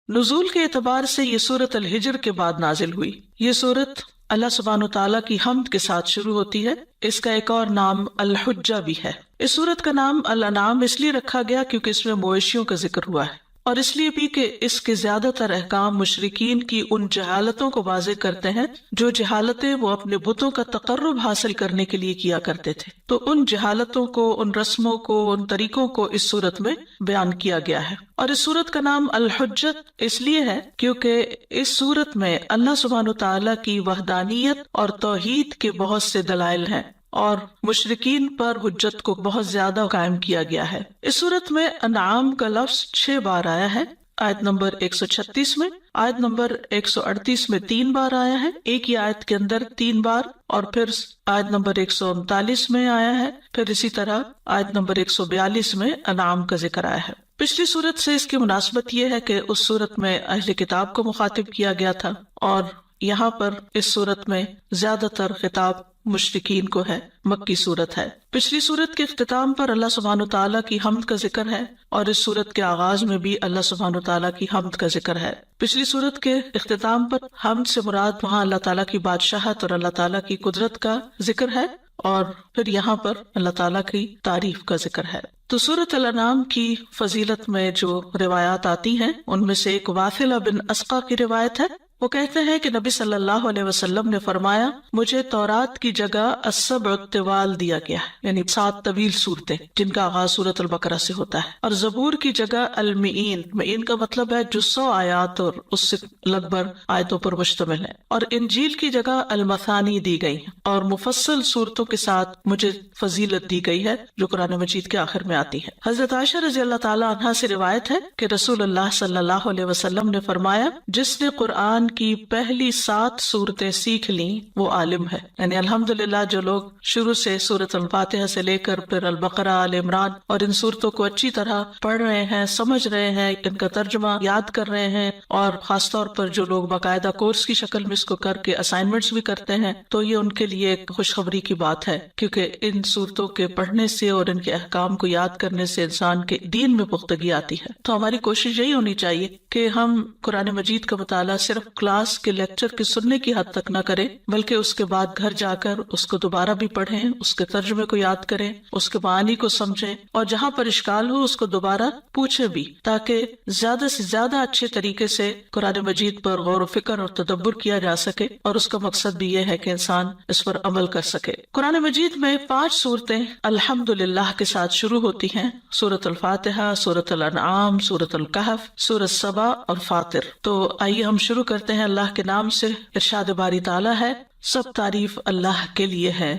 نزول کے اعتبار سے یہ سورت الحجر کے بعد نازل ہوئی۔ یہ سورت اللہ سبحانہ وتعالیٰ کی حمد کے ساتھ شروع ہوتی ہے۔ اس کا ایک اور نام الحجہ بھی ہے۔ اس سورت کا نام الانعام اس لیے رکھا گیا کیونکہ اس میں مویشیوں کا ذکر ہوا ہے، اور اس لیے بھی کہ اس کے زیادہ تر احکام مشرکین کی ان جہالتوں کو واضح کرتے ہیں جو جہالتیں وہ اپنے بتوں کا تقرب حاصل کرنے کے لیے کیا کرتے تھے۔ تو ان جہالتوں کو، ان رسموں کو، ان طریقوں کو اس صورت میں بیان کیا گیا ہے۔ اور اس صورت کا نام الحجت اس لیے ہے کیونکہ اس صورت میں اللہ سبحانہ تعالیٰ کی وحدانیت اور توحید کے بہت سے دلائل ہیں، اور مشرکین پر حجت کو بہت زیادہ قائم کیا گیا ہے۔ اس صورت میں انعام کا لفظ 6 بار آیا ہے۔ آیت نمبر 136 میں، آیت نمبر 138 میں 3 بار آیا ہے، ایک ہی آیت کے اندر 3 بار، اور پھر آیت نمبر 139 میں آیا ہے، پھر اسی طرح آیت نمبر 142 میں انعام کا ذکر آیا ہے۔ پچھلی صورت سے اس کی مناسبت یہ ہے کہ اس صورت میں اہل کتاب کو مخاطب کیا گیا تھا، اور یہاں پر اس صورت میں زیادہ تر خطاب مشرکین کو ہے۔ مکی صورت ہے۔ پچھلی صورت کے اختتام پر اللہ سبحانہ تعالیٰ کی حمد کا ذکر ہے، اور اس صورت کے آغاز میں بھی اللہ سبحانہ تعالیٰ کی حمد کا ذکر ہے۔ پچھلی صورت کے اختتام پر حمد سے مراد وہاں اللہ تعالیٰ کی بادشاہت اور اللہ تعالیٰ کی قدرت کا ذکر ہے، اور پھر یہاں پر اللہ تعالیٰ کی تعریف کا ذکر ہے۔ تو سورۃ الانعام کی فضیلت میں جو روایات آتی ہیں ان میں سے ایک واثلہ بن اسقا کی روایت ہے۔ وہ کہتے ہیں کہ نبی صلی اللہ علیہ وسلم نے فرمایا، مجھے تورات کی جگہ السبع الطوال دیا گیا ہے، یعنی 7 طویل صورتیں جن کا آغاز سورۃ البقرہ سے ہوتا ہے، اور زبور کی جگہ المئین، مئین کا مطلب ہے جو 100 آیات اور اس سے لگ بھگ آیتوں پر مشتمل ہے، اور انجیل کی جگہ المثانی دی گئی، اور مفصل صورتوں کے ساتھ مجھے فضیلت دی گئی ہے جو قرآن مجید کے آخر میں آتی ہے۔ حضرت عائشہ رضی اللہ تعالیٰ عنہا سے روایت ہے کہ رسول اللہ صلی اللہ علیہ وسلم نے فرمایا، جس نے قرآن کی پہلی 7 صورتیں سیکھ لیں وہ عالم ہے۔ یعنی الحمدللہ جو لوگ شروع سے سورۃ الفاتحہ سے لے کر پھر البقرہ، آل عمران اور ان صورتوں کو اچھی طرح پڑھ رہے ہیں، سمجھ رہے ہیں، ان کا ترجمہ یاد کر رہے ہیں، اور خاص طور پر جو لوگ باقاعدہ کورس کی شکل میں اس کو کر کے اسائنمنٹس بھی کرتے ہیں، تو یہ ان کے لیے ایک خوشخبری کی بات ہے، کیونکہ ان صورتوں کے پڑھنے سے اور ان کے احکام کو یاد کرنے سے انسان کے دین میں پختگی آتی ہے۔ تو ہماری کوشش یہی ہونی چاہیے کہ ہم قرآن مجید کا مطالعہ صرف کلاس کے لیکچر کے سننے کی حد تک نہ کریں، بلکہ اس کے بعد گھر جا کر اس کو دوبارہ بھی پڑھیں، اس کے ترجمے کو یاد کریں، اس کے معانی کو سمجھیں، اور جہاں پر اشکال ہو اس کو دوبارہ پوچھیں بھی، تاکہ زیادہ سے زیادہ اچھے طریقے سے قرآن مجید پر غور و فکر اور تدبر کیا جا سکے، اور اس کا مقصد بھی یہ ہے کہ انسان اس پر عمل کر سکے۔ قرآن مجید میں 5 صورتیں الحمدللہ کے ساتھ شروع ہوتی ہیں، سورۃ الفاتحہ، سورۃ الانعام، سورۃ الکہف، سورۃ سبا اور فاطر۔ تو آئیے ہم شروع کرتے ہیں اللہ کے نام سے۔ ارشاد باری تعالیٰ ہے، سب تعریف اللہ کے لیے ہے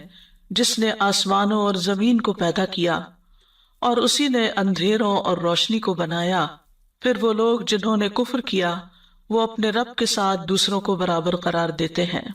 جس نے آسمانوں اور زمین کو پیدا کیا، اور اسی نے اندھیروں اور روشنی کو بنایا۔ پھر وہ لوگ جنہوں نے کفر کیا وہ اپنے رب کے ساتھ دوسروں کو برابر قرار دیتے ہیں۔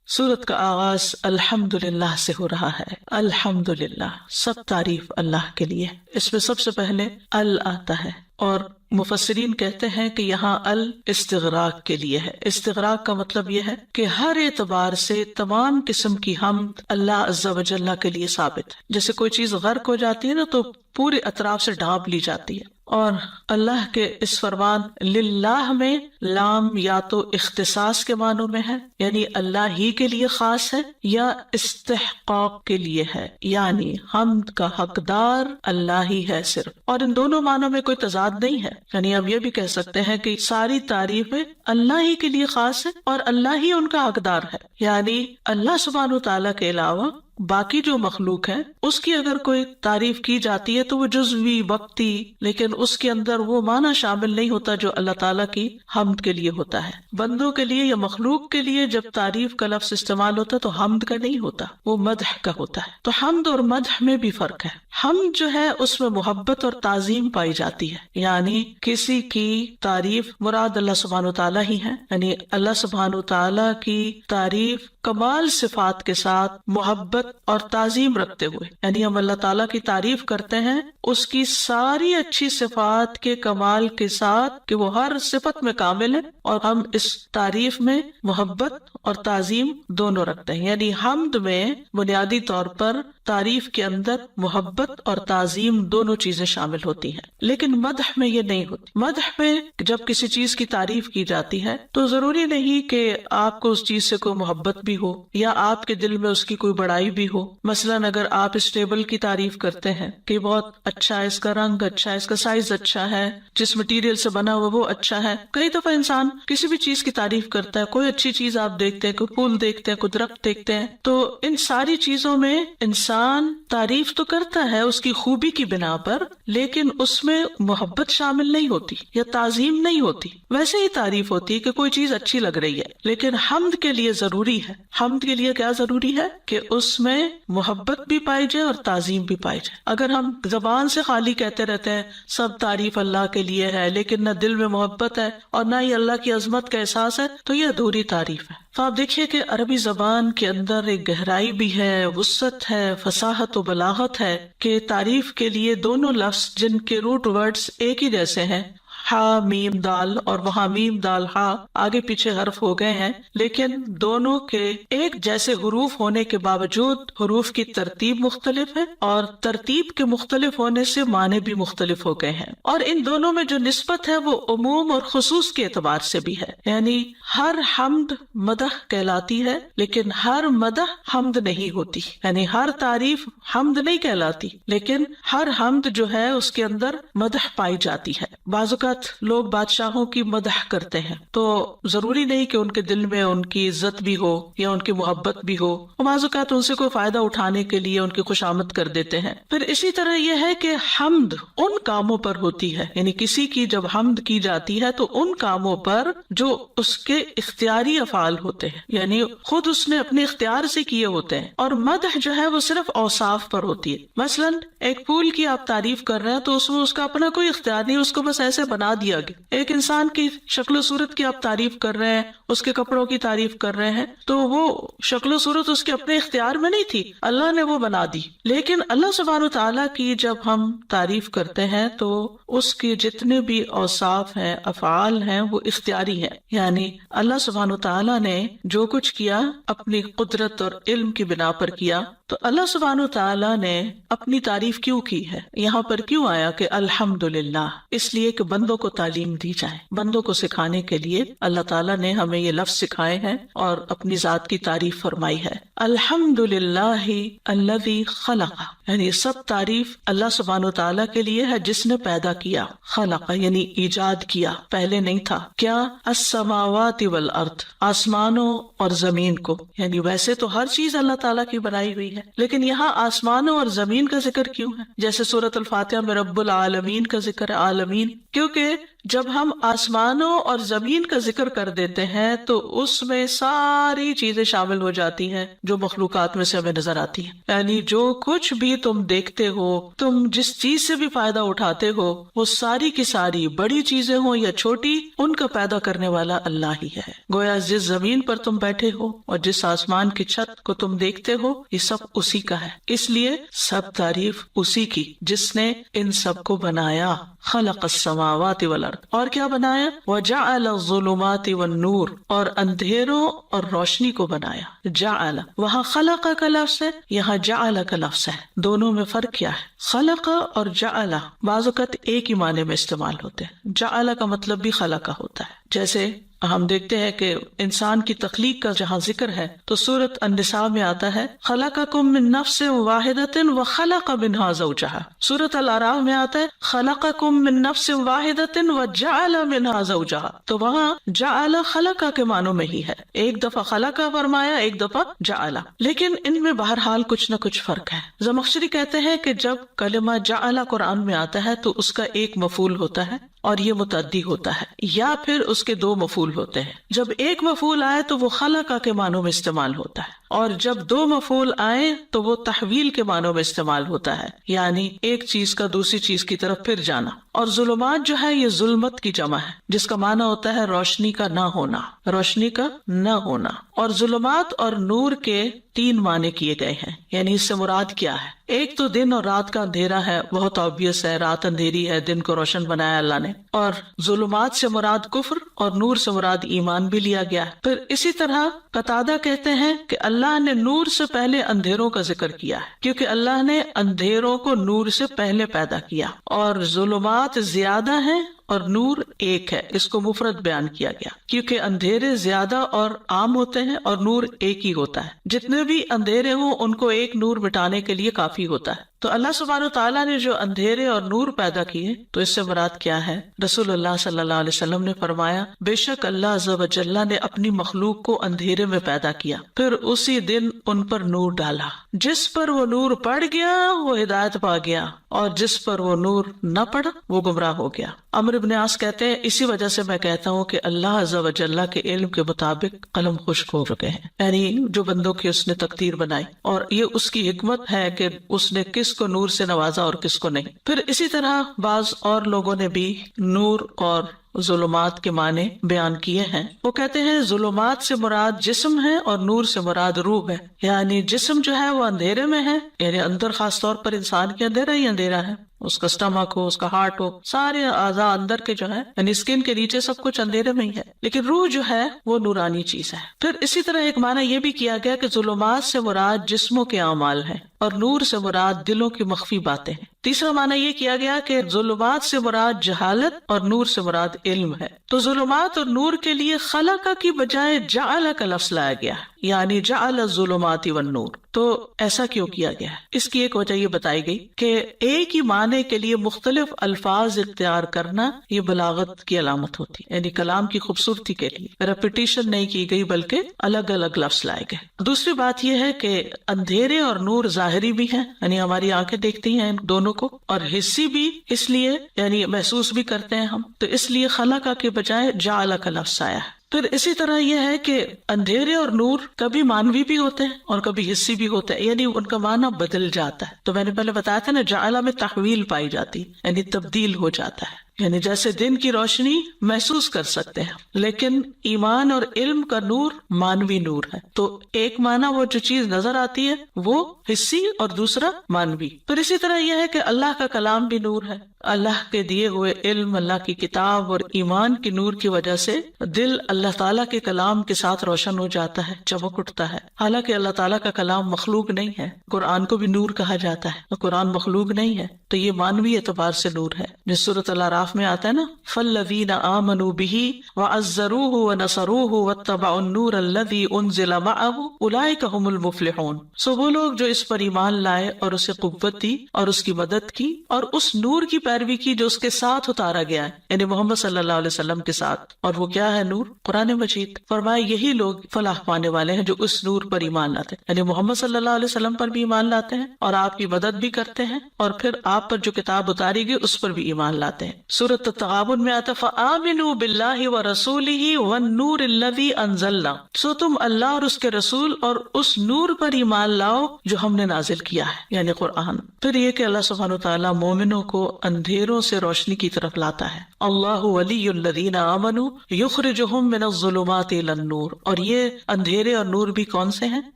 سورت کا آغاز الحمدللہ سے ہو رہا ہے۔ الحمدللہ، سب تعریف اللہ کے لیے۔ اس میں سب سے پہلے ال آتا ہے، اور مفسرین کہتے ہیں کہ یہاں ال استغراق کے لیے ہے۔ استغراق کا مطلب یہ ہے کہ ہر اعتبار سے تمام قسم کی حمد اللہ عز و جل کے لیے ثابت ہے۔ جیسے کوئی چیز غرق ہو جاتی ہے نا تو پورے اطراف سے ڈھانپ لی جاتی ہے، اور اللہ کے اس فرمان للہ میں لام یا تو اختصاص کے معنوں میں ہے، یعنی اللہ ہی کے لیے خاص ہے، یا استحقاق کے لیے ہے، یعنی حمد کا حقدار اللہ ہی ہے صرف۔ اور ان دونوں معنوں میں کوئی تضاد نہیں ہے، یعنی اب یہ بھی کہہ سکتے ہیں کہ ساری تعریفیں اللہ ہی کے لیے خاص ہے اور اللہ ہی ان کا حقدار ہے، یعنی اللہ سبحانہ تعالیٰ کے علاوہ باقی جو مخلوق ہے اس کی اگر کوئی تعریف کی جاتی ہے تو وہ جزوی وقتی، لیکن اس کے اندر وہ معنی شامل نہیں ہوتا جو اللہ تعالیٰ کی حمد کے لیے ہوتا ہے۔ بندوں کے لیے یا مخلوق کے لیے جب تعریف کا لفظ استعمال ہوتا ہے تو حمد کا نہیں ہوتا، وہ مدح کا ہوتا ہے۔ تو حمد اور مدح میں بھی فرق ہے۔ حمد جو ہے اس میں محبت اور تعظیم پائی جاتی ہے، یعنی کسی کی تعریف، مراد اللہ سبحانہ تعالیٰ ہی ہے، یعنی اللہ سبحانہ تعالیٰ کی تعریف کمال صفات کے ساتھ محبت اور تعظیم رکھتے ہوئے، یعنی ہم اللہ تعالیٰ کی تعریف کرتے ہیں اس کی ساری اچھی صفات کے کمال کے ساتھ کہ وہ ہر صفت میں کامل ہے، اور ہم اس تعریف میں محبت اور تعظیم دونوں رکھتے ہیں. یعنی حمد میں بنیادی طور پر تعریف کے اندر محبت اور تعظیم دونوں چیزیں شامل ہوتی ہیں، لیکن مدح میں یہ نہیں ہوتی. مدح میں جب کسی چیز کی تعریف کی جاتی ہے تو ضروری نہیں کہ آپ کو اس چیز سے کوئی محبت بھی ہو یا آپ کے دل میں اس کی کوئی بڑائی بھی ہو. مثلاً اگر آپ اس ٹیبل کی تعریف کرتے ہیں کہ بہت اچھا ہے، اس کا رنگ اچھا ہے، اس کا سائز اچھا ہے، جس مٹیریل سے بنا ہوا وہ اچھا ہے. کئی دفعہ انسان کسی بھی چیز کی تعریف کرتا ہے، کوئی اچھی چیز آپ دیکھتے ہیں، کوئی پھول دیکھتے ہیں، کوئی درخت دیکھتے ہیں، تو ان ساری چیزوں میں انسان تعریف تو کرتا ہے اس کی خوبی کی بنا پر، لیکن اس میں محبت شامل نہیں ہوتی یا تعظیم نہیں ہوتی. ویسے ہی تعریف ہوتی ہے کہ کوئی چیز اچھی لگ رہی ہے، لیکن حمد کے لیے ضروری ہے. حمد کے لیے کیا ضروری ہے کہ اس میں محبت بھی پائی جائے اور تعظیم بھی پائی جائے. اگر ہم زبان سے خالی کہتے رہتے ہیں سب تعریف اللہ کے لیے ہے، لیکن نہ دل میں محبت ہے اور نہ ہی اللہ کی عظمت کا احساس ہے، تو یہ ادھوری تعریف ہے. تو آپ دیکھیے کہ عربی زبان کے اندر ایک گہرائی بھی ہے، وسعت ہے، فصاحت و بلاغت ہے کہ تعریف کے لیے دونوں لفظ جن کے روٹ ورڈز ایک ہی جیسے ہیں، ہا میم دال، اور وہاں میم دال ہا آگے پیچھے حرف ہو گئے ہیں، لیکن دونوں کے ایک جیسے حروف ہونے کے باوجود حروف کی ترتیب مختلف ہے اور ترتیب کے مختلف ہونے سے معنی بھی مختلف ہو گئے ہیں. اور ان دونوں میں جو نسبت ہے وہ عموم اور خصوص کے اعتبار سے بھی ہے. یعنی ہر حمد مدح کہلاتی ہے، لیکن ہر مدح حمد نہیں ہوتی. یعنی ہر تعریف حمد نہیں کہلاتی، لیکن ہر حمد جو ہے اس کے اندر مدح پائی جاتی ہے. بعض اوقات لوگ بادشاہوں کی مدح کرتے ہیں تو ضروری نہیں کہ ان کے دل میں ان کی عزت بھی ہو یا ان کی محبت بھی ہو، بعض اوقات ان سے کوئی فائدہ اٹھانے کے لیے ان کی خوشامد کر دیتے ہیں. پھر اسی طرح یہ ہے کہ حمد ان کاموں پر ہوتی ہے، یعنی کسی کی جب حمد کی جاتی ہے تو ان کاموں پر جو اس کے اختیاری افعال ہوتے ہیں، یعنی خود اس نے اپنے اختیار سے کیے ہوتے ہیں. اور مدح جو ہے وہ صرف اوصاف پر ہوتی ہے. مثلاً ایک پھول کی آپ تعریف کر رہے ہیں تو اس میں اس کا اپنا کوئی اختیار نہیں، اس کو بس ایسے بنا دیا گیا. ایک انسان کی شکل و صورت کی آپ تعریف کر رہے ہیں، اس کے کپڑوں کی تعریف کر رہے ہیں، تو وہ شکل و صورت اس کے اپنے اختیار میں نہیں تھی، اللہ نے وہ بنا دی. لیکن اللہ سبحانہ وتعالیٰ کی جب ہم تعریف کرتے ہیں تو اس کے جتنے بھی اوصاف ہیں، افعال ہیں، وہ اختیاری ہیں. یعنی اللہ سبحانہ وتعالیٰ نے جو کچھ کیا اپنی قدرت اور علم کی بنا پر کیا. تو اللہ سبحانہ وتعالیٰ نے اپنی تعریف کیوں کی ہے؟ یہاں پر کیوں آیا کہ الحمدللہ؟ اس لیے کہ بندوں کو تعلیم دی جائے، بندوں کو سکھانے کے لیے اللہ تعالیٰ نے ہمیں یہ لفظ سکھائے ہیں اور اپنی ذات کی تعریف فرمائی ہے. الحمدللہ الذی خلق، یعنی سب تعریف اللہ سبحانہ وتعالیٰ کے لیے ہے جس نے پیدا کیا. خلق یعنی ایجاد کیا، پہلے نہیں تھا. کیا؟ السماوات والارض، آسمانوں اور زمین کو. یعنی ویسے تو ہر چیز اللہ تعالیٰ کی بنائی ہوئی ہے، لیکن یہاں آسمانوں اور زمین کا ذکر کیوں ہے؟ جیسے سورۃ الفاتحہ میں رب العالمین کا ذکر ہے، عالمین، کیونکہ جب ہم آسمانوں اور زمین کا ذکر کر دیتے ہیں تو اس میں ساری چیزیں شامل ہو جاتی ہیں جو مخلوقات میں سے ہمیں نظر آتی ہیں. یعنی جو کچھ بھی تم دیکھتے ہو، تم جس چیز سے بھی فائدہ اٹھاتے ہو، وہ ساری کی ساری بڑی چیزیں ہوں یا چھوٹی، ان کا پیدا کرنے والا اللہ ہی ہے. گویا جس زمین پر تم بیٹھے ہو اور جس آسمان کی چھت کو تم دیکھتے ہو، یہ سب اسی کا ہے. اس لیے سب تعریف اسی کی جس نے ان سب کو بنایا. خلق السماوات والارض، اور کیا بنایا؟ وجعل الظلمات والنور، اور اندھیروں اور روشنی کو بنایا. جعل، وہاں خلق کا لفظ ہے، یہاں جعل کا لفظ ہے. دونوں میں فرق کیا ہے؟ خلق اور جعل بعض اوقات ایک ہی معنی میں استعمال ہوتے ہیں. جعل کا مطلب بھی خلق کا ہوتا ہے. جیسے ہم دیکھتے ہیں کہ انسان کی تخلیق کا جہاں ذکر ہے تو سورۃ النساء میں آتا ہے خلقکم من نفس واحدۃ وخلق منها زوجها. سورۃ الاعراف میں آتا ہے خلقکم من نفس واحدۃ وجعل منها زوجها. تو وہاں جعل خلق کے معنوں میں ہی ہے، ایک دفعہ خلق فرمایا، ایک دفعہ جعل، لیکن ان میں بہرحال کچھ نہ کچھ فرق ہے. زمخشری کہتے ہیں کہ جب کلمہ جعل قرآن میں آتا ہے تو اس کا ایک مفعول ہوتا ہے اور یہ متعدی ہوتا ہے، یا پھر اس کے دو مفعول ہوتے ہیں. جب ایک مفعول آئے تو وہ خلق کے معنوں میں استعمال ہوتا ہے، اور جب دو مفعول آئے تو وہ تحویل کے معنوں میں استعمال ہوتا ہے، یعنی ایک چیز کا دوسری چیز کی طرف پھر جانا. اور ظلمات جو ہے یہ ظلمت کی جمع ہے، جس کا معنی ہوتا ہے روشنی کا نہ ہونا، روشنی کا نہ ہونا۔ اور ظلمات اور نور کے 3 معنی کیے گئے ہیں، یعنی اس سے مراد کیا ہے؟ ایک تو دن اور رات کا اندھیرا ہے، بہت آبویس ہے، رات اندھیری ہے، دن کو روشن بنایا اللہ نے۔ اور ظلمات سے مراد کفر اور نور سے مراد ایمان بھی لیا گیا ہے۔ پھر اسی طرح قتادہ کہتے ہیں کہ اللہ نے نور سے پہلے اندھیروں کا ذکر کیا ہے، کیونکہ اللہ نے اندھیروں کو نور سے پہلے پیدا کیا، اور ظلمات زیادہ ہیں اور نور ایک ہے، اس کو مفرد بیان کیا گیا کیونکہ اندھیرے زیادہ اور عام ہوتے ہیں اور نور ایک ہی ہوتا ہے۔ جتنے بھی اندھیرے ہوں ان کو ایک نور مٹانے کے لیے کافی ہوتا ہے۔ تو اللہ سبحانہ وتعالیٰ نے جو اندھیرے اور نور پیدا کیے تو اس سے مراد کیا ہے؟ رسول اللہ صلی اللہ علیہ وسلم نے فرمایا، بے شک اللہ عز و جل نے اپنی مخلوق کو اندھیرے میں پیدا کیا، پھر اسی دن ان پر نور ڈالا، جس پر وہ نور پڑ گیا وہ ہدایت پا گیا، اور جس پر وہ نور نہ پڑا وہ گمراہ ہو گیا۔ عمرو بن عاص کہتے ہیں، اسی وجہ سے میں کہتا ہوں کہ اللہ عز و جل کے علم کے مطابق قلم خشک ہو چکے ہیں، یعنی جو بندوں کی اس نے تقدیر بنائی، اور یہ اس کی حکمت ہے کہ اس نے کس کو نور سے نوازا اور کس کو نہیں۔ پھر اسی طرح بعض اور لوگوں نے بھی نور اور ظلمات کے معنی بیان کیے ہیں۔ وہ کہتے ہیں ظلمات سے مراد جسم ہے اور نور سے مراد روح ہے، یعنی جسم جو ہے وہ اندھیرے میں ہے، یعنی اندر خاص طور پر انسان کے اندھیرا ہی اندھیرا ہے، اس کا اسٹمک ہو، اس کا ہارٹ ہو، سارے اعضاء اندر کے جو ہے یعنی اسکن کے نیچے سب کچھ اندھیرے میں ہی ہے، لیکن روح جو ہے وہ نورانی چیز ہے۔ پھر اسی طرح ایک معنی یہ بھی کیا گیا کہ ظلمات سے مراد جسموں کے اعمال ہیں اور نور سے مراد دلوں کی مخفی باتیں ہیں۔ تیسرا معنی یہ کیا گیا کہ ظلمات سے مراد جہالت اور نور سے مراد علم ہے۔ تو ظلمات اور نور کے لیے خلق کی بجائے جعل کا لفظ لایا گیا، یعنی جعل الظلمات والنور۔ تو ایسا کیوں کیا گیا ہے؟ اس کی ایک وجہ یہ بتائی گئی کہ ایک ہی معنی کے لیے مختلف الفاظ اختیار کرنا یہ بلاغت کی علامت ہوتی ہے، یعنی کلام کی خوبصورتی کے لیے ریپیٹیشن نہیں کی گئی بلکہ الگ الگ لفظ لائے گئے۔ دوسری بات یہ ہے کہ اندھیرے اور نور ظاہری بھی ہیں، یعنی ہماری آنکھیں دیکھتی ہیں دونوں کو، اور حسی بھی، اس لیے یعنی محسوس بھی کرتے ہیں ہم، تو اس لیے خلق کے بجائے جعل کا لفظ آیا ہے۔ پھر اسی طرح یہ ہے کہ اندھیرے اور نور کبھی مانوی بھی ہوتے ہیں اور کبھی حسی بھی ہوتے ہیں، یعنی ان کا معنی بدل جاتا ہے۔ تو میں نے پہلے بتایا تھا نا، جعل میں تحویل پائی جاتی، یعنی تبدیل ہو جاتا ہے، یعنی جیسے دن کی روشنی محسوس کر سکتے ہیں، لیکن ایمان اور علم کا نور مانوی نور ہے۔ تو ایک معنی وہ جو چیز نظر آتی ہے وہ حسی اور دوسرا مانوی۔ پھر اسی طرح یہ ہے کہ اللہ کا کلام بھی نور ہے، اللہ کے دیے ہوئے علم، اللہ کی کتاب اور ایمان کی نور کی وجہ سے دل اللہ تعالیٰ کے کلام کے ساتھ روشن ہو جاتا ہے، چمک اٹھتا ہے۔ حالانکہ اللہ تعالیٰ کا کلام مخلوق نہیں ہے، قرآن کو بھی نور کہا جاتا ہے، قرآن مخلوق نہیں ہے، تو یہ مانوی اعتبار سے نور ہے۔ جس سورۃ الاعراف میں آتا ہے نا، فالذین آمنوا بہ وعزروہ ونصروہ واتبعوا النور الذی انزل معہ اولئک ھم المفلحون۔ سو وہ لوگ جو اس پر ایمان لائے اور اسے قوت دی اور اس کی مدد کی اور اس نور کی پیروی کی جو اس کے ساتھ اتارا گیا ہے، یعنی محمد صلی اللہ علیہ وسلم کے ساتھ، اور وہ کیا ہے؟ نور، قرآن مجید۔ فرمایا یہی لوگ فلاح پانے والے ہیں جو اس نور پر ایمان لاتے ہیں، یعنی محمد صلی اللہ علیہ وسلم پر بھی ایمان لاتے ہیں اور آپ کی مدد بھی کرتے ہیں، اور پھر آپ پر جو کتاب اتاری گئی اس پر بھی ایمان لاتے ہیں۔ سورۃ التغابن میں آتا فآمنوا باللہ ورسولہ والنور الذی انزلنا، سو تم اللہ اور اس کے رسول اور اس نور پر ایمان لاؤ جو ہم نے نازل کیا ہے، یعنی قرآن۔ پھر یہ کہ اللہ سبحانہ وتعالیٰ مومنوں کو اندھیروں سے روشنی کی طرف لاتا ہے۔ اللہ ولی الذین آمنوا یخرجہم من الظلمات الی النور، اور یہ اندھیرے اور نور بھی کون سے ہیں؟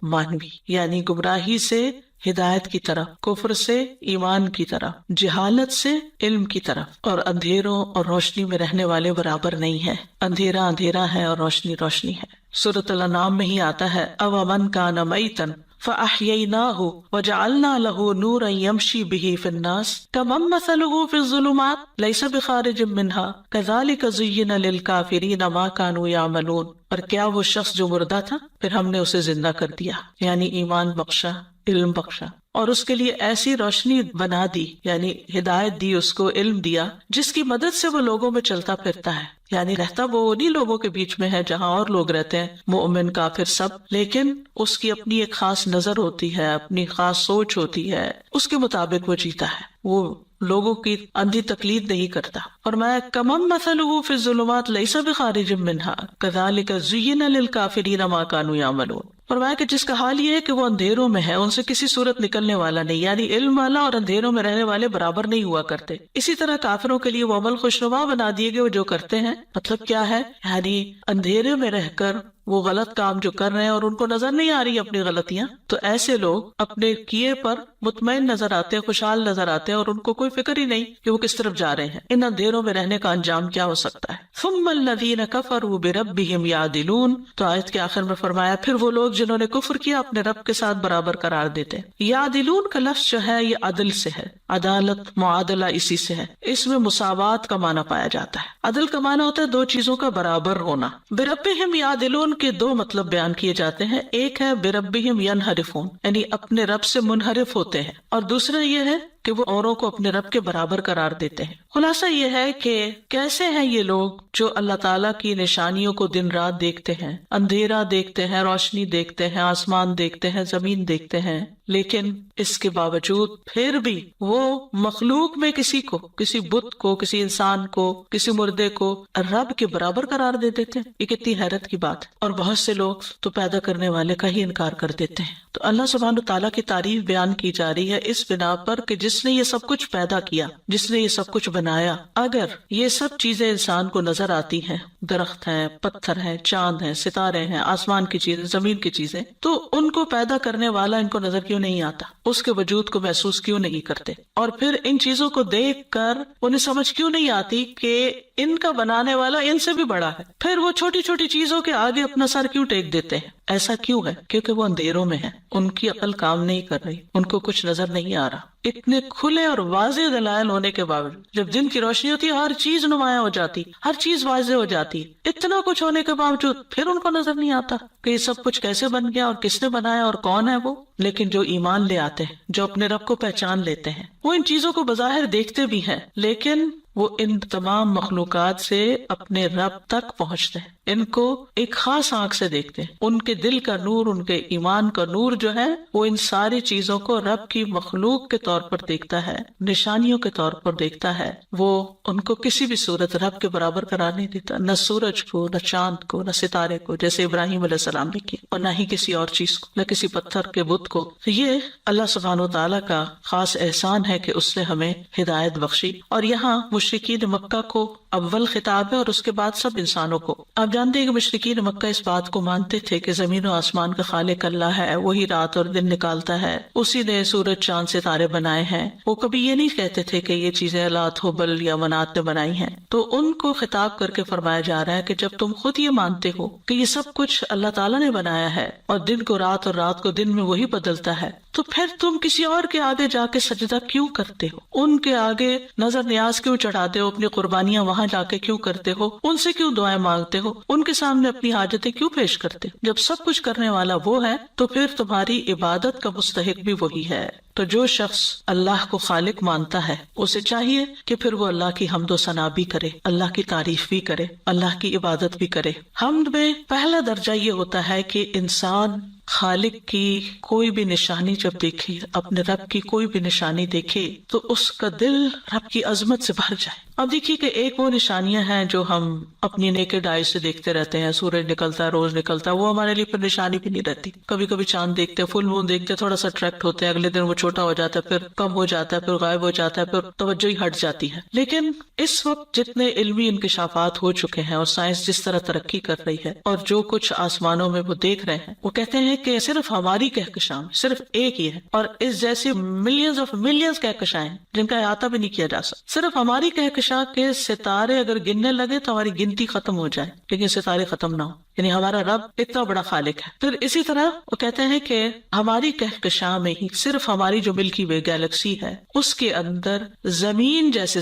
مانوی، یعنی گمراہی سے ہدایت کی طرف، کفر سے ایمان کی طرف، جہالت سے علم کی طرف۔ اور اندھیروں اور روشنی میں رہنے والے برابر نہیں ہے، اندھیرا اندھیرا ہے اور روشنی روشنی ہے۔ سورۃ الانعام میں ہی آتا ہے اومن کان میتا فاحییناہ وجعلنا لہ نورا یمشی بہ فی الناس کمن مثلہ فی الظلمات لیس بخارج منہا کذالک زین للکافرین ما کانوا یعملون۔ اور کیا وہ شخص جو مردہ تھا پھر ہم نے اسے زندہ کر دیا، یعنی ایمان بخشا، علم بخشا، اور اس کے لیے ایسی روشنی بنا دی، یعنی ہدایت دی، اس کو علم دیا جس کی مدد سے وہ لوگوں میں چلتا پھرتا ہے، یعنی رہتا وہ انہی لوگوں کے بیچ میں ہے جہاں اور لوگ رہتے ہیں، مومن کافر سب، لیکن اس کی اپنی ایک خاص نظر ہوتی ہے، اپنی خاص سوچ ہوتی ہے، اس کے مطابق وہ جیتا ہے، وہ لوگوں کی اندھی تقلید نہیں کرتا۔ اور میں کمم مثلہ فی الظلمات لیس بخارج منہا کذالک زین للکافرین ما کانوا یعملون۔ فرمایا کہ جس کا حال یہ ہے کہ وہ اندھیروں میں ہے، ان سے کسی صورت نکلنے والا نہیں، یعنی علم والا اور اندھیروں میں رہنے والے برابر نہیں ہوا کرتے۔ اسی طرح کافروں کے لیے وہ عمل خوشنما بنا دیے گئے وہ جو کرتے ہیں۔ مطلب کیا ہے؟ یعنی اندھیرے میں رہ کر وہ غلط کام جو کر رہے ہیں اور ان کو نظر نہیں آ رہی اپنی غلطیاں، تو ایسے لوگ اپنے کیے پر مطمئن نظر آتے ہیں، خوشحال نظر آتے ہیں، اور ان کو کوئی فکر ہی نہیں کہ وہ کس طرف جا رہے ہیں۔ ان اندھیروں میں رہنے کا انجام کیا ہو سکتا ہے؟ ثم الذین کفروا بربہم یعدلون، تو آیت کے آخر میں فرمایا پھر وہ لوگ جنہوں نے کفر کیا اپنے رب کے ساتھ برابر قرار دیتے ہیں۔ یعدلون کا لفظ جو ہے یہ عدل سے ہے، عدالت، معادلہ اسی سے ہے، اس میں مساوات کا معنی پایا جاتا ہے۔ عدل کا معنی ہوتا ہے دو چیزوں کا برابر ہونا۔ بربہم یعدلون کے دو مطلب بیان کیے جاتے ہیں، ایک ہے بربہم ینحرفون، یعنی اپنے رب سے منحرف ہوتے ہیں، اور دوسرا یہ ہے کہ وہ اوروں کو اپنے رب کے برابر قرار دیتے ہیں۔ خلاصہ یہ ہے کہ کیسے ہیں یہ لوگ جو اللہ تعالیٰ کی نشانیوں کو دن رات دیکھتے ہیں، اندھیرا دیکھتے ہیں، روشنی دیکھتے ہیں، آسمان دیکھتے ہیں، زمین دیکھتے ہیں، لیکن اس کے باوجود پھر بھی وہ مخلوق میں کسی کو، کسی بت کو، کسی انسان کو، کسی مردے کو رب کے برابر قرار دے دیتے ہیں۔ یہ کتنی حیرت کی بات ہے۔ اور بہت سے لوگ تو پیدا کرنے والے کا ہی انکار کر دیتے ہیں۔ تو اللہ سبحانہ تعالیٰ کی تعریف بیان کی جا رہی ہے اس بنا پر کہ جس نے یہ سب کچھ پیدا کیا، جس نے یہ سب کچھ بنایا، اگر یہ سب چیزیں انسان کو نظر آتی ہیں، درخت ہیں، پتھر ہیں، چاند ہیں، ستارے ہیں، آسمان کی چیزیں، زمین کی چیزیں، تو ان کو پیدا کرنے والا ان کو نظر کیوں نہیں آتا؟ اس کے وجود کو محسوس کیوں نہیں کرتے؟ اور پھر ان چیزوں کو دیکھ کر انہیں سمجھ کیوں نہیں آتی کہ ان کا بنانے والا ان سے بھی بڑا ہے؟ پھر وہ چھوٹی چھوٹی چیزوں کے آگے اپنا سر کیوں ٹیک دیتے ہیں؟ ایسا کیوں ہے؟ کیونکہ وہ اندھیروں میں ہے، ان کی عقل کام نہیں کر رہی، ان کو کچھ نظر نہیں آ رہا۔ اتنے کھلے اور واضح دلائل ہونے کے باوجود، جب دن کی روشنی ہوتی ہے ہر چیز نمایاں ہو جاتی، ہر چیز واضح ہو جاتی، اتنا کچھ ہونے کے باوجود پھر ان کو نظر نہیں آتا کہ یہ سب کچھ کیسے بن گیا اور کس نے بنایا اور کون ہے وہ۔ لیکن جو ایمان لے آتے ہیں، جو اپنے رب کو پہچان لیتے ہیں، وہ ان چیزوں کو بظاہر دیکھتے بھی ہیں، لیکن وہ ان تمام مخلوقات سے اپنے رب تک پہنچتے ہیں، ان کو ایک خاص آنکھ سے دیکھتے ہیں۔ ان کے دل کا نور، ان کے ایمان کا نور جو ہے وہ ان ساری چیزوں کو رب کی مخلوق کے طور پر دیکھتا ہے، نشانیوں کے طور پر دیکھتا ہے۔ وہ ان کو کسی بھی صورت رب کے برابر قرار نہیں دیتا، نہ سورج کو، نہ چاند کو، نہ ستارے کو، جیسے ابراہیم علیہ السلام نے کیا، اور نہ ہی کسی اور چیز کو، نہ کسی پتھر کے بت کو۔ تو یہ اللہ سبحانہ و تعالیٰ کا خاص احسان ہے کہ اس نے ہمیں ہدایت بخشی۔ اور یہاں مشرکین مکہ کو اول خطاب ہے اور اس کے بعد سب انسانوں کو۔ آپ جانتے ہیں کہ مشرکین مکہ اس بات کو مانتے تھے کہ زمین و آسمان کا خالق اللہ ہے، وہی رات اور دن نکالتا ہے، اسی نے سورج چاند ستارے بنائے ہیں۔ وہ کبھی یہ نہیں کہتے تھے کہ یہ چیزیں لات ہبل یا منات نے بنائی ہیں۔ تو ان کو خطاب کر کے فرمایا جا رہا ہے کہ جب تم خود یہ مانتے ہو کہ یہ سب کچھ اللہ تعالیٰ نے بنایا ہے اور دن کو رات اور رات کو دن میں وہی بدلتا ہے، تو پھر تم کسی اور کے آگے جا کے سجدہ کیوں کرتے ہو؟ ان کے آگے نظر نیاز کیوں چڑھاتے ہو؟ اپنی قربانیاں وہاں جا کے کیوں کرتے ہو؟ ان سے کیوں دعائیں مانگتے ہو؟ ان کے سامنے اپنی حاجتیں کیوں پیش کرتے ہو؟ جب سب کچھ کرنے والا وہ ہے تو پھر تمہاری عبادت کا مستحق بھی وہی ہے۔ تو جو شخص اللہ کو خالق مانتا ہے اسے چاہیے کہ پھر وہ اللہ کی حمد و ثنا بھی کرے، اللہ کی تعریف بھی کرے، اللہ کی عبادت بھی کرے۔ حمد میں پہلا درجہ یہ ہوتا ہے کہ انسان خالق کی کوئی بھی نشانی جب دیکھے، اپنے رب کی کوئی بھی نشانی دیکھے تو اس کا دل رب کی عظمت سے بھر جائے۔ اب دیکھیے کہ ایک وہ نشانیاں ہیں جو ہم اپنی نیکڈ آئی سے دیکھتے رہتے ہیں، سورج نکلتا ہے، روز نکلتا ہے، وہ ہمارے لیے پھر نشانی بھی نہیں رہتی۔ کبھی کبھی چاند دیکھتے ہیں، فل مون دیکھتے ہیں، تھوڑا سا اٹریکٹ ہوتے ہیں، اگلے دن وہ چھوٹا ہو جاتا ہے، پھر کم ہو جاتا ہے، پھر غائب ہو جاتا ہے، پھر توجہ ہی ہٹ جاتی ہے۔ لیکن اس وقت جتنے علمی انکشافات ہو چکے ہیں اور سائنس جس طرح ترقی کر رہی ہے اور جو کچھ آسمانوں میں وہ دیکھ رہے ہیں، وہ کہتے ہیں کہ صرف ہماری کہکشاں صرف ایک ہی ہے، اور اس جیسی ملینز آف ملینز کہکشائیں جن کا احاطہ بھی نہیں کیا جا سکتا۔ صرف ہماری کہکشاں کے ستارے اگر گننے لگے تو ہماری گنتی ختم ہو جائے، لیکن ستارے ختم نہ ہو، یعنی ہمارا رب اتنا بڑا خالق ہے۔ پھر اسی طرح وہ کہتے ہیں کہ ہماری کہکشاں میں ہی صرف ہماری جو ملکی وے گیلیکسی ہے اس کے اندر زمین جیسے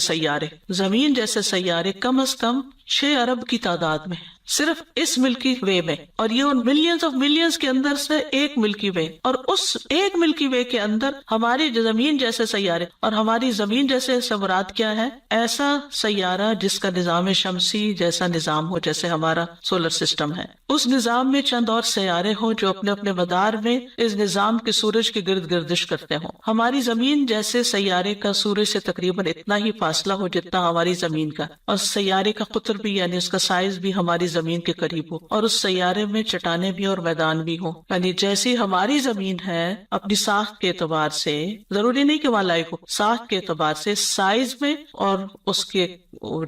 سیارے کم از کم 6 ارب کی تعداد میں، صرف اس ملکی وے میں، اور یہ ان ملینز آف ملینز کے اندر سے ایک ملکی وے، اور اس ایک ملکی وے کے اندر ہماری زمین جیسے سیارے، اور ہماری زمین جیسے مراد کیا ہے؟ ایسا سیارہ جس کا نظام شمسی جیسا نظام ہو، جیسے ہمارا سولر سسٹم ہے، اس نظام میں چند اور سیارے ہوں جو اپنے اپنے مدار میں اس نظام کے سورج کے گرد گردش کرتے ہوں۔ ہماری زمین جیسے سیارے کا سورج سے تقریباً اتنا ہی فاصلہ ہو جتنا ہماری زمین کا، اور سیارے کا قطر بھی یعنی اس کا سائز بھی ہماری زمین کے قریب ہو، اور اس سیارے میں چٹانیں بھی اور میدان بھی ہوں، یعنی جیسی ہماری زمین ہے اپنی ساخت کے اعتبار سے، ضروری نہیں کہ وہاں لائف ہو، ساخت کے اعتبار سے، سائز میں اور اس کے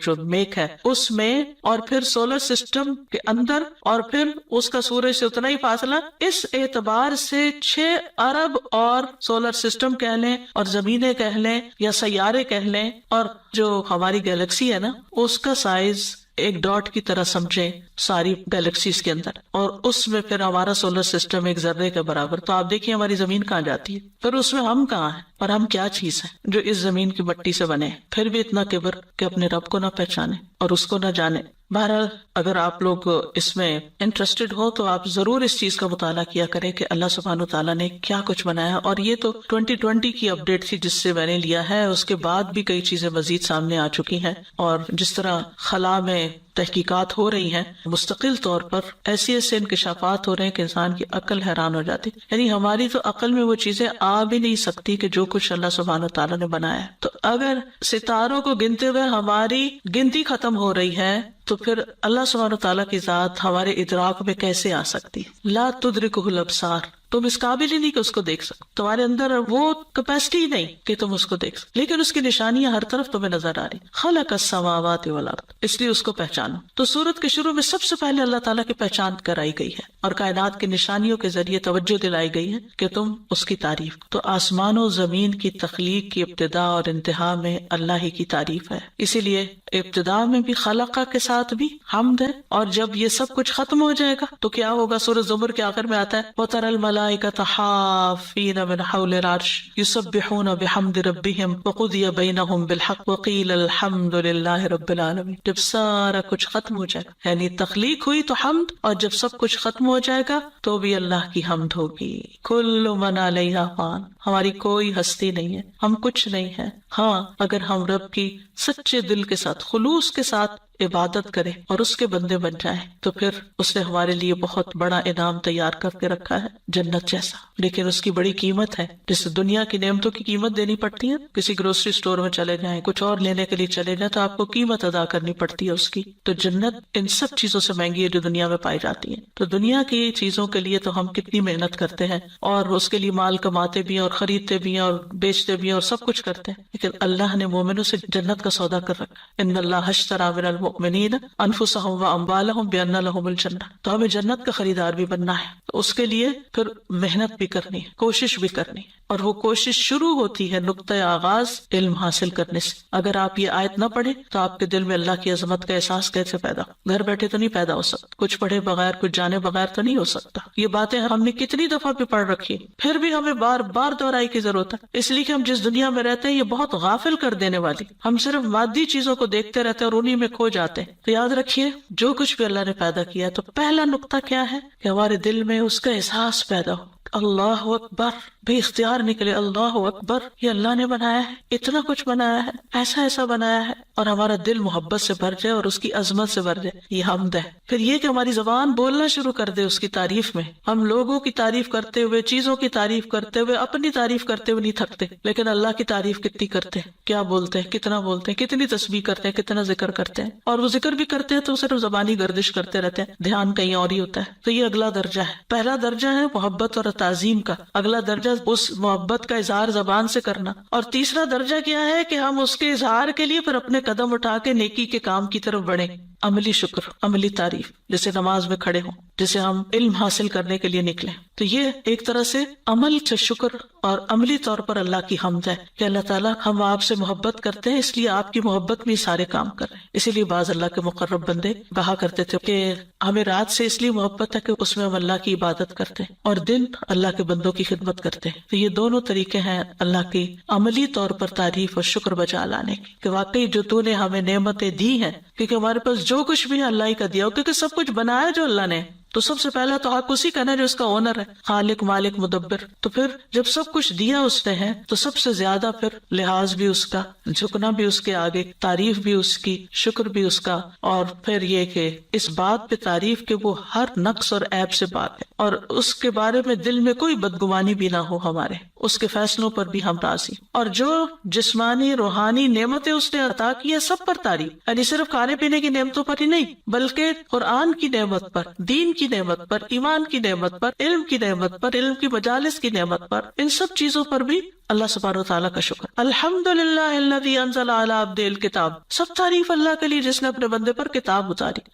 جو میک ہے اس میں، اور پھر سولر سسٹم کے اندر، اور پھر اس کا سورج سے اتنا ہی فاصلہ، اس اعتبار سے 6 ارب اور سولر سسٹم کہہ لیں اور زمینیں کہہ لیں یا سیارے کہہ لیں، اور جو ہماری گیلیکسی ہے نا اس کا سائز ایک ڈاٹ کی طرح سمجھیں ساری گیلیکسیز کے اندر، اور اس میں پھر ہمارا سولر سسٹم ایک ذرے کے برابر، تو آپ دیکھیے ہماری زمین کہاں جاتی ہے، پھر اس میں ہم کہاں ہیں اور ہم کیا چیز ہیں جو اس زمین کی مٹی سے بنے، پھر بھی اتنا کبر کہ اپنے رب کو نہ پہچانے اور اس کو نہ جانے۔ بہرحال اگر آپ لوگ اس میں انٹرسٹڈ ہو تو آپ ضرور اس چیز کا مطالعہ کیا کریں کہ اللہ سبحانہ وتعالیٰ نے کیا کچھ بنایا، اور یہ تو 2020 کی اپڈیٹ تھی جس سے میں نے لیا ہے، اس کے بعد بھی کئی چیزیں مزید سامنے آ چکی ہیں، اور جس طرح خلا میں تحقیقات ہو رہی ہیں مستقل طور پر، ایسے ایسے انکشافات ہو رہے ہیں کہ انسان کی عقل حیران ہو جاتی، یعنی ہماری تو عقل میں وہ چیزیں آ بھی نہیں سکتی کہ جو کچھ اللہ سبحانہ وتعالیٰ نے بنایا ہے۔ تو اگر ستاروں کو گنتے ہوئے ہماری گنتی ختم ہو رہی ہے تو پھر اللہ سبحانہ وتعالیٰ کی ذات ہمارے ادراک میں کیسے آ سکتی؟ لا تدرکہ الابصار، تم اس قابل ہی نہیں کہ اس کو دیکھ سکو، تمہارے اندر وہ کیپیسٹی ہی نہیں کہ تم اس کو دیکھ سکو، لیکن اس کی نشانیاں ہر طرف تمہیں نظر آ رہی۔ خلق السماوات والارض، اس لیے اس کو پہچانو۔ تو سورت کے شروع میں سب سے پہلے اللہ تعالیٰ کی پہچان کرائی گئی ہے اور کائنات کی نشانیوں کے ذریعے توجہ دلائی گئی ہے کہ تم اس کی تعریف۔ تو آسمان و زمین کی تخلیق کی ابتدا اور انتہا میں اللہ ہی کی تعریف ہے، اسی لیے ابتدا میں بھی خلقہ کے ساتھ بھی حمد ہے، اور جب یہ سب کچھ ختم ہو جائے گا تو کیا ہوگا؟ سورۃ زمر کے آخر میں آتا ہے وَتَرَى الْمَلَائِكَةَ حَافِّينَ مِنْ حَوْلِ الْعَرْشِ يُسَبِّحُونَ بِحَمْدِ رَبِّهِمْ وَقُضِيَ بَيْنَهُمْ بِالْحَقِّ وَقِيلَ الْحَمْدُ لِلَّهِ رَبِّ الْعَالَمِينَ۔ جب سارا کچھ ختم ہو جائے گا، یعنی تخلیق ہوئی تو حمد، اور جب سب کچھ ختم ہو جائے گا تو بھی اللہ کی حمد ہوگی۔ كُلُّ مَنْ عَلَيْهَا فَانٍ، ہماری کوئی ہستی نہیں ہے، ہم کچھ نہیں ہے، ہاں اگر ہم رب کی سچے دل کے ساتھ، خلوص کے ساتھ عبادت کرے اور اس کے بندے بن جائیں تو پھر اس نے ہمارے لیے بہت بڑا انعام تیار کر کے رکھا ہے، جنت جیسا، لیکن اس کی بڑی قیمت ہے۔ جیسے دنیا کی نعمتوں کی قیمت دینی پڑتی ہے، کسی گروسری سٹور میں چلے جائیں، کچھ اور لینے کے لیے چلے جائیں تو آپ کو قیمت ادا کرنی پڑتی ہے اس کی، تو جنت ان سب چیزوں سے مہنگی ہے جو دنیا میں پائی جاتی ہیں۔ تو دنیا کی چیزوں کے لیے تو ہم کتنی محنت کرتے ہیں اور اس کے لیے مال کماتے بھی ہیں اور خریدتے بھی ہیں اور بیچتے بھی ہیں اور سب کچھ کرتے ہیں، لیکن اللہ نے مومنوں سے جنت کا سودا کر رکھا، ان اللہ اشتری من المؤمنین انفسهم واموالهم بان لهم الجنہ۔ تو ہمیں جنت کا خریدار بھی بننا ہے، تو اس کے لیے پھر محنت بھی کرنی ہے، کوشش بھی کرنی ہے، اور وہ کوشش شروع ہوتی ہے نقطۂ آغاز علم حاصل کرنے سے۔ اگر آپ یہ آیت نہ پڑھیں تو آپ کے دل میں اللہ کی عظمت کا احساس کیسے پیدا ہو؟ گھر بیٹھے تو نہیں پیدا ہو سکتا، کچھ پڑھے بغیر، کچھ جانے بغیر تو نہیں ہو سکتا۔ یہ باتیں ہم نے کتنی دفعہ بھی پڑھ رکھی، پھر بھی ہمیں بار بار دہرائی کی ضرورت ہے، اس لیے کہ ہم جس دنیا میں رہتے ہیں یہ بہت غافل کر دینے والی، ہم صرف مادی چیزوں کو دیکھتے رہتے ہیں اور انہی میں کھو جاتے ہیں۔ تو یاد رکھیے جو کچھ بھی اللہ نے پیدا کیا ہے تو پہلا نقطہ کیا ہے کہ ہمارے دل میں اس کا احساس پیدا ہو، اللہ اکبر، بے اختیار نکلے اللہ اکبر، یہ اللہ نے بنایا ہے، اتنا کچھ بنایا ہے، ایسا ایسا بنایا ہے، اور ہمارا دل محبت سے بھر جائے اور اس کی عظمت سے بھر جائے، یہ حمد ہے۔ پھر یہ کہ ہماری زبان بولنا شروع کر دے اس کی تعریف میں، ہم لوگوں کی تعریف کرتے ہوئے، چیزوں کی تعریف کرتے ہوئے، اپنی تعریف کرتے ہوئے نہیں تھکتے، لیکن اللہ کی تعریف کتنی کرتے ہیں، کیا بولتے ہیں، کتنا بولتے ہیں، کتنی تسبیح کرتے ہیں، کتنا ذکر کرتے ہیں، اور وہ ذکر بھی کرتے ہیں تو صرف زبانی گردش کرتے رہتے ہیں، دھیان کہیں اور ہی ہوتا ہے۔ تو یہ اگلا درجہ ہے، پہلا درجہ ہے محبت اور تعظیم کا، اگلا درجہ اس محبت کا اظہار زبان سے کرنا، اور تیسرا درجہ کیا ہے کہ ہم اس کے اظہار کے لیے پھر اپنے قدم اٹھا کے نیکی کے کام کی طرف بڑھیں، عملی شکر، عملی تعریف، جیسے نماز میں کھڑے ہوں، جیسے ہم علم حاصل کرنے کے لیے نکلیں۔ تو یہ ایک طرح سے عمل سے شکر اور عملی طور پر اللہ کی حمد ہے کہ اللہ تعالیٰ ہم آپ سے محبت کرتے ہیں، اس لیے آپ کی محبت میں سارے کام کر رہے ہیں۔ اسی لیے بعض اللہ کے مقرب بندے کہا کرتے تھے کہ ہمیں رات سے اس لیے محبت ہے کہ اس میں ہم اللہ کی عبادت کرتے ہیں اور دن اللہ کے بندوں کی خدمت کرتے ہیں۔ تو یہ دونوں طریقے ہیں اللہ کی عملی طور پر تعریف اور شکر بجا لانے کی، کہ واقعی جو تو نے ہمیں نعمتیں دی ہیں، کیونکہ ہمارے پاس جو کچھ بھی ہے اللہ ہی کا دیا ہو، کیونکہ سب کچھ بنایا جو اللہ نے، تو سب سے پہلا تو حق اسی کا نا جو اس کا اونر ہے، خالق، مالک، مدبر۔ تو پھر جب سب کچھ دیا اس نے ہے تو سب سے زیادہ پھر لحاظ بھی اس کا، جھکنا بھی اس کے آگے، تعریف بھی اس کی، شکر بھی اس کا، اور پھر یہ کہ اس بات پہ تعریف کہ وہ ہر نقص اور عیب سے پاک ہے اور اس کے بارے میں دل میں کوئی بدگمانی بھی نہ ہو ہمارے، اس کے فیصلوں پر بھی ہم راضی، اور جو جسمانی روحانی نعمتیں اس نے عطا کی ہے سب پر تعریف، یعنی صرف کھانے پینے کی نعمتوں پر ہی نہیں بلکہ قرآن کی نعمت پر، دین کی نعمت پر، ایمان کی نعمت پر، علم کی نعمت پر، علم کی مجالس کی نعمت پر، ان سب چیزوں پر بھی اللہ سبحانہ وتعالیٰ کا شکر۔ الحمدللہ الذی انزل علی عبدہ الکتاب، سب تعریف اللہ کے لیے جس نے اپنے بندے پر کتاب اتاری۔